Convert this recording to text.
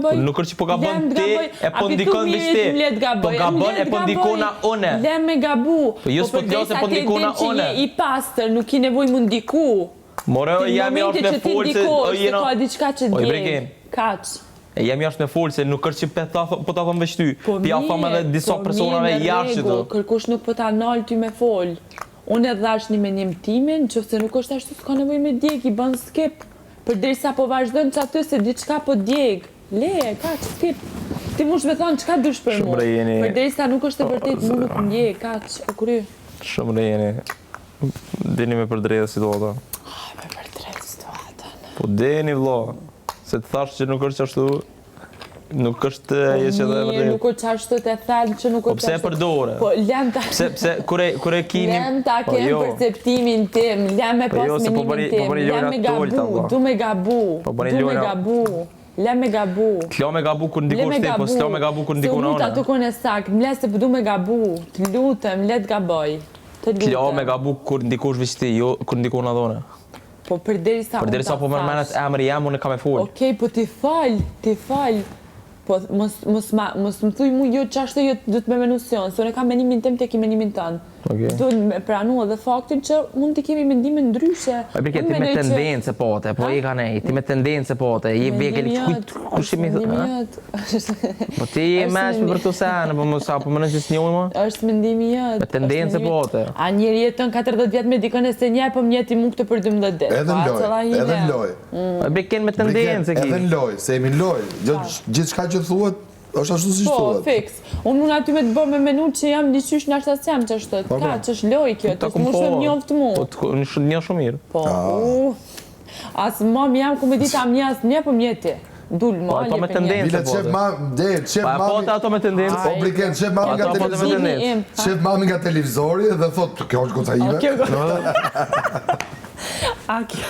gaboj. Nuk është që po gabon ti, e po ndikon me ti. Po gabon e po ndikona une. Le me gabu. Po jo s'po t'los e po ndikona une. I pastër, nuk i nevoj më ndiku. More, jam jashtë me folë se... Se ka diçka që djeg. Kaq. Jam jashtë me folë se nuk është që po ta thom veshty. Pja thom edhe disa personave jashtë që kërkush nuk po ta nalë ty me folë. Unë e dhash një menim timin, që se nuk është ashtu s'ka nevoj me djeg, i bën skip. Përderisa po vazhdojnë që aty se diçka po djeg. Le, kaq, skip. Ti mush me thonë qka dush për mu. Përderisa nuk është e vërtet, mu nuk ndjeg, kaq, o kry. Shumë re jeni. Dini me përdrejtë situata. Me përdrejtë situata. Po dini vlo. Se të thash që nuk është ashtu. Nuk është e që dhe vërdet. Nuk është ashtu të thallë që nuk është ashtu. Po pse përdore? Po lem ta... Pse kure kini... Lem ta kem perceptimin tim, lem me pas menimin tim, lem me gabu, du me gabu, lem me gabu. T'lo me gabu kur ndikosh ti, po s'lo me gabu kur ndikon ona. Se u ta tukon e sak, mles se du me gabu, të lutem, let gaboj. T'lo me gabu kur ndikosh veç ti, jo kur ndikon adhone. Po përderisa unë ta thash. Përderisa po mërmenet emri jam, unë e kam e folë. Okej, po ti fal. Po mos më thuj mu jo qashtë jo du të me menusion, se unë e kam menimin tem të ki menimin tënë. Du të me pranu edhe faktin që mund të kemi mendime ndryshe. Ti me tendence pote, po i ka nej, ti me tendence pote, i veke li kushimi... Po ti i meshme për të senë, po më në qësë njojë më? Është mendimi jëtë. Me tendence pote. A njeri jetën 40 vjetë me dikën e se njej, po mjeti mund të për 12 dit. Edhe në loj. Beken me tendence ki. Edhe në loj, se jemi në loj. Gjithë shka që thuhet, është ashtu si thuhet. Po, fix. Unë mund aty me të bërë me menu që jam diqysh në ashtas jam që është të ka, që është loj kjo, të është mushme mjoftë mu. Po, një shumë mirë. Po, asë mam jam ku me dita mjas një për mjeti. Dullë malje për një. Po, ato me tendence, po. Po, ato me tendence. Po, briken, qef mami nga televizori dhe thot, kjo është goca ime. A kjo.